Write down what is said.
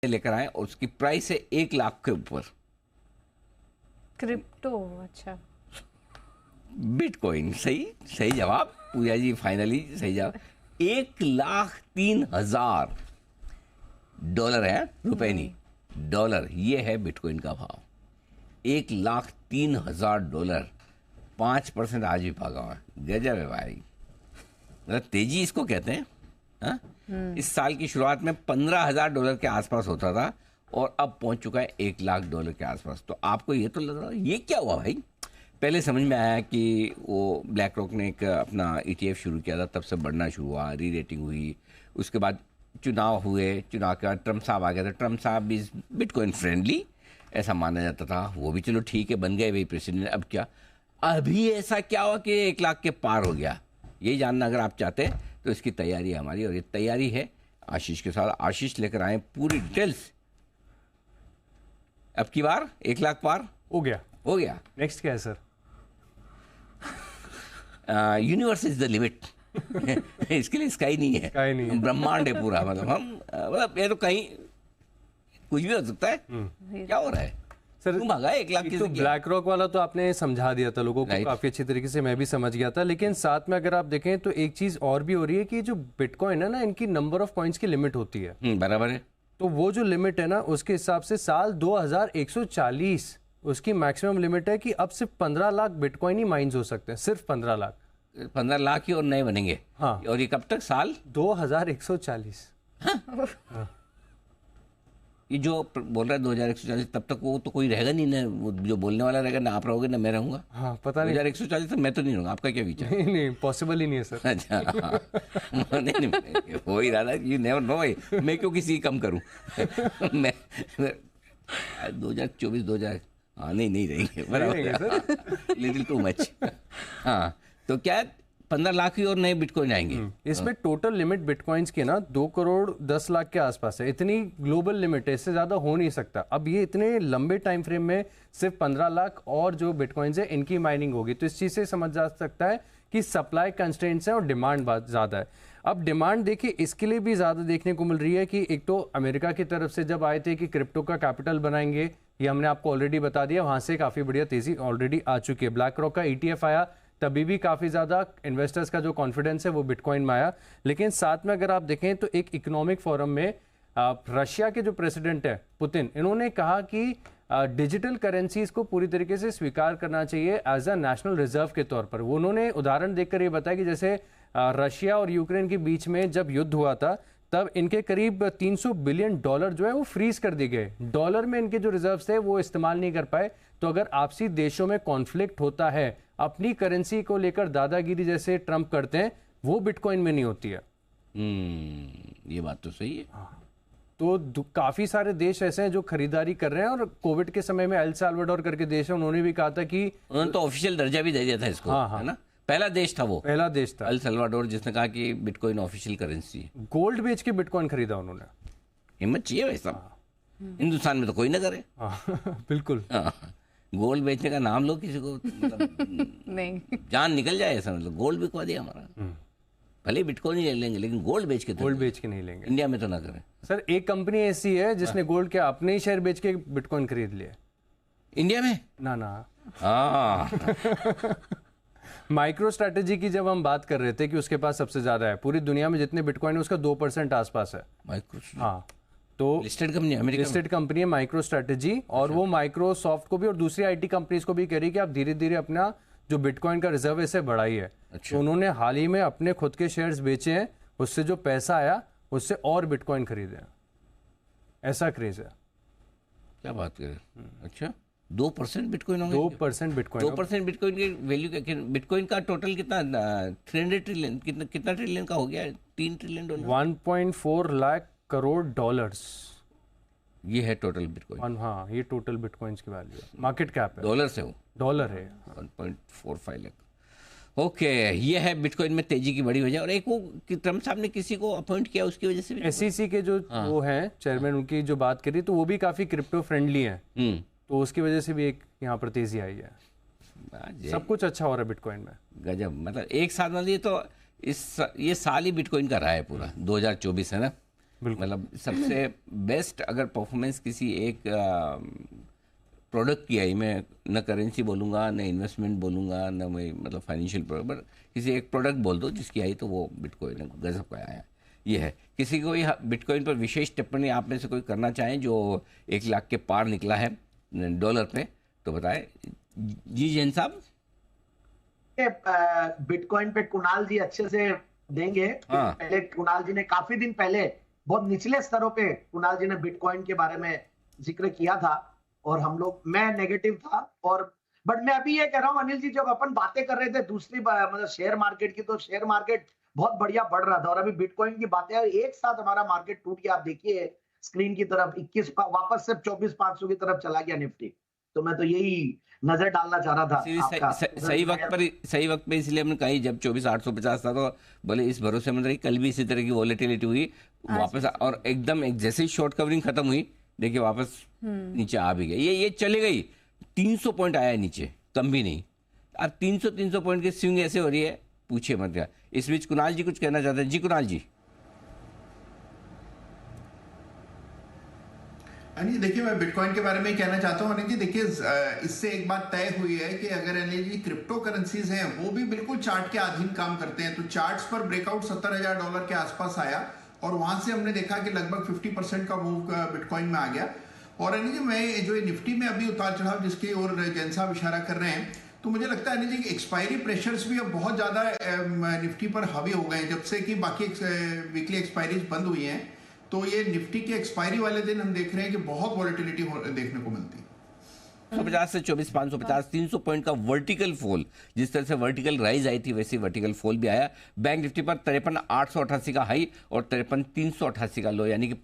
लेकर आए और उसकी प्राइस है 1 लाख के ऊपर। क्रिप्टो, अच्छा। बिटकॉइन, सही सही जवाब पूजा जी, फाइनली सही जवाब। 1,03,000 डॉलर है, रुपए नहीं, डॉलर। ये है बिटकॉइन का भाव, 1,03,000 डॉलर। 5% आज भी भागा हुआ है। गजब है भाई, मतलब तेजी इसको कहते हैं। हाँ? इस साल की शुरुआत में 15,000 डॉलर के आसपास होता था और अब पहुंच चुका है 1 लाख डॉलर के आसपास। तो आपको ये तो लग रहा है ये क्या हुआ भाई? पहले समझ में आया कि वो ब्लैक रॉक ने एक अपना ETF शुरू किया था, तब से बढ़ना शुरू हुआ, री रेटिंग हुई। उसके बाद चुनाव हुए, चुनाव के बाद ट्रम्प साहब आ गए थे। ट्रम्प साहब इज बिटकॉइन फ्रेंडली ऐसा माना जाता था, वो भी चलो ठीक है, बन गए भाई प्रेसिडेंट। अब क्या, अभी ऐसा क्या हुआ कि 1 लाख के पार हो गया? यही जानना अगर आप चाहते हैं तो इसकी तैयारी है हमारी, और ये तैयारी है आशीष के साथ। आशीष लेकर आए पूरी डिटेल्स। अब की बार 1 लाख पार हो गया। नेक्स्ट क्या है sir? Universe is the limit. इसके लिए स्काई नहीं है, स्काई नहीं है, ब्रह्मांड है पूरा। मतलब हम मतलब ये तो कहीं कुछ भी हो सकता है। क्या हो रहा है सर? क्यों भागा 1 लाख? तो ब्लैक रॉक वाला तो आपने समझा दिया था लोगों को काफी अच्छी तरीके से, मैं भी समझ गया था। लेकिन साथ में अगर आप देखें तो एक चीज और भी हो रही है कि जो बिटकॉइन है ना, इनकी नंबर ऑफ पॉइंट्स की लिमिट होती है। बराबर है। तो वो जो लिमिट है ना, उसके हिसाब से साल 2140 उसकी मैक्सिमम लिमिट है कि अब सिर्फ 15 लाख बिटकॉइन ही माइंस हो सकते हैं, सिर्फ 15 लाख। 15 लाख ही और नए बनेंगे। हाँ। और ये कब तक? साल 2140। हाँ। ये जो बोल रहा है 2140, तब तक वो तो कोई रहेगा नहीं ना, वो जो बोलने वाला रहेगा ना, आप रहोगे ना मैं रहूंगा। हाँ, पता नहीं। 2140 तक मैं तो नहीं रहूंगा। आपका क्या विचार? नहीं, पॉसिबल ही नहीं है सर। अच्छा, हाँ। नहीं, हो ही रहा था, यू नेवर नो भाई, मैं क्यों किसी कम करूं? मैं 2024 2000, हाँ नहीं रहेंगे, लिटिल टू मच। हाँ, तो क्या 15 लाख ही और नए बिटकॉइन आएंगे? इसमें टोटल लिमिट बिटकॉइंस की ना 2,10,00,000 के आसपास है। इतनी ग्लोबल लिमिट है, इससे ज्यादा हो नहीं सकता। अब ये इतने लंबे टाइम फ्रेम में सिर्फ 15 लाख और जो बिटकॉइंस है इनकी माइनिंग होगी, तो इस चीज से समझ जा सकता है कि सप्लाई कंस्ट्रेंट्स है और डिमांड ज्यादा है। अब डिमांड देखिए इसके लिए भी ज्यादा देखने को मिल रही है कि एक तो अमेरिका की तरफ से जब आए थे कि क्रिप्टो का कैपिटल बनाएंगे, ये हमने आपको ऑलरेडी बता दिया, वहां से काफी बढ़िया तेजी ऑलरेडी आ चुकी है। ब्लैक रॉक का ETF आया, तभी भी काफी ज्यादा इन्वेस्टर्स का जो कॉन्फिडेंस है वो बिटकॉइन में आया। लेकिन साथ में अगर आप देखें तो एक इकोनॉमिक फोरम में रशिया के जो प्रेसिडेंट है पुतिन, इन्होंने कहा कि डिजिटल करेंसीज को पूरी तरीके से स्वीकार करना चाहिए एज अ नेशनल रिजर्व के तौर पर। वो उन्होंने उदाहरण देकर ये बताया कि जैसे रशिया और यूक्रेन के बीच में जब युद्ध हुआ था, तब इनके करीब 300 बिलियन डॉलर जो है वो फ्रीज कर दिए गए। डॉलर में इनके जो रिजर्व्स थे वो इस्तेमाल नहीं कर पाए। तो अगर आपसी देशों में कॉन्फ्लिक्ट होता है, अपनी करेंसी को लेकर दादागिरी जैसे ट्रंप करते हैं, वो बिटकॉइन में नहीं होती है। ये बात तो सही है। तो काफी सारे देश ऐसे हैं जो खरीदारी कर रहे हैं, और कोविड के समय में एल साल्वाडोर करके देश है, उन्होंने भी कहा था कि उन्होंने तो ऑफिशियल दर्जा भी दे दिया था इसको। हाँ, है ना, पहला देश था वो, पहला देश था एल साल्वाडोर, जिसने कहा कि बिटकॉइन ऑफिशियल करेंसी है। गोल्ड बेच के बिटकॉइन खरीदा उन्होंने। हिम्मत चाहिए भाई साहब, हिंदुस्तान में तो कोई ना करे। बिल्कुल। गोल्ड बेचने का नाम लो किसी को, मतलब नहीं, जान निकल जाए ऐसा, मतलब गोल्ड बिकवा दिया हमारा। भले बिटकॉइन ही ले लेंगे लेकिन गोल्ड बेच के नहीं लेंगे। इंडिया में तो ना करें सर। एक कंपनी ऐसी है जिसने गोल्ड के अपने ही शेयर बेच के बिटकॉइन खरीद लिया इंडिया में। ना हाँ। माइक्रो स्ट्रेटेजी की जब हम बात कर रहे थे कि उसके पास सबसे ज्यादा है पूरी दुनिया में जितने बिटकॉइन है उसका 2% आसपास है। हाँ, तो listed company, America listed company है माइक्रो स्ट्रेटेजी, और वो माइक्रोसॉफ्ट को भी और दूसरी IT कंपनीज को भी कह रही है कि आप धीरे धीरे अपना जो बिटकॉइन का रिजर्व है इसे बढ़ाइए। अच्छा। तो उन्होंने हाल ही में अपने खुद के शेयर्स बेचे हैं, उससे जो पैसा आया उससे और बिटकॉइन खरीदे हैं। ऐसा क्रेज है। क्या बात करें? अच्छा, 2% बिटकॉइन होंगे? 2% बिटकॉइन। 2% बिटकॉइन की वैल्यू क्या? बिटकॉइन का टोटल कितना? 300 ट्रिलियन, कितना ट्रिलियन का हो गया? 3 trillion dollar, 1.4 lakh crore dollars. ये है टोटल बिटकॉइन। हाँ, ये टोटल बिटकॉइंस की वैल्यू है, मार्केट कैप है। डॉलर से हो? डॉलर है। 1.45 लाख। ओके, ये है बिटकॉइन में तेजी की बड़ी वजह। और एक वो कि ट्रम्प साहब ने किसी को अपॉइंट किया, उसकी वजह से भी SEC के जो वो हैं चेयरमैन, उनकी जो बात करी तो वो भी काफी क्रिप्टो फ्रेंडली हैं, तो उसकी वजह से भी एक यहाँ पर तेजी आई है। सब कुछ अच्छा हो रहा है बिटकॉइन में। गजब, मतलब एक साथ मतलब ये तो ये साल ही बिटकॉइन का रहा है पूरा। 2024 है ना, मतलब सबसे बेस्ट अगर परफॉर्मेंस किसी एक प्रोडक्ट की आई, मैं न करेंसी बोलूँगा न इन्वेस्टमेंट बोलूँगा न मैं मतलब फाइनेंशियल प्रोडक्ट, बट किसी एक प्रोडक्ट बोल दो जिसकी आई तो वो बिटकॉइन गजब का आया। ये है। किसी को बिटकॉइन पर विशेष टिप्पणी आप में से कोई करना चाहें जो 1 लाख के पार निकला है डॉलर पे, तो बताएं। जी जैन साहब। बिटकॉइन पे कुणाल जी अच्छे से देंगे। हाँ। पहले कुणाल जी ने काफी दिन पहले बहुत निचले स्तरों पे कुणाल जी ने बिटकॉइन के बारे में जिक्र किया था और मैं नेगेटिव था, और बट मैं अभी ये कह रहा हूं अनिल जी, जब अपन बातें कर रहे थे दूसरी मतलब शेयर मार्केट की, तो शेयर मार्केट बहुत बढ़िया बढ़ रहा था और अभी बिटकॉइन की बातें एक साथ हमारा मार्केट टूट गया। आप देखिए स्क्रीन की तरफ 21 वापस से 24,500 की तरफ चला गया निफ्टी। तो मैं तो यही नजर डालना चाह रहा था आपका। सही वक्त पे इसलिए हमने कही जब 24,850 था, तो बोले इस भरोसे में रही, कल भी इसी तरह की वॉलेटिलिटी हुई वापस, और एकदम एक जैसे ही शॉर्ट कवरिंग खत्म हुई देखिए वापस नीचे आ भी गई। ये चली गई, 300 पॉइंट आया नीचे, कम भी नहीं। अब 300 पॉइंट की स्विंग ऐसे हो रही है, पूछिए मत क्या। इस बीच कुणाल जी कुछ कहना चाहते हैं। जी कुणाल जी। अनिल देखिए, मैं बिटकॉइन के बारे में कहना चाहता हूँ। अनिल जी देखिए, इससे एक बात तय हुई है कि अगर अनिल जी क्रिप्टो करेंसीज हैं वो भी बिल्कुल चार्ट के अधीन काम करते हैं, तो चार्ट्स पर ब्रेकआउट $70,000 के आसपास आया और वहां से हमने देखा कि लगभग 50% का मूव बिटकॉइन में आ गया। और अनिल जी, मैं जो निफ्टी में अभी उतार चढ़ाव जिसकी ओर जैन साहब इशारा कर रहे हैं, तो मुझे लगता है अनिल जी एक्सपायरी प्रेशर्स भी अब बहुत ज्यादा निफ्टी पर हावी हो गए हैं। जब से कि बाकी वीकली एक्सपायरीज बंद हुई हैं, तो ये निफ्टी के एक्सपायरी वाले दिन हम देख रहे हैं कि बहुत वॉलेटिलिटी देखने को मिलती है। 150 से 24,550, 300 पॉइंट का वर्टिकल फॉल, जिस तरह से वर्टिकल राइज आई थी वैसे वर्टिकल फॉल भी आया। बैंक निफ्टी पर 53,888 का हाई और 53,388 का लो, यानी कि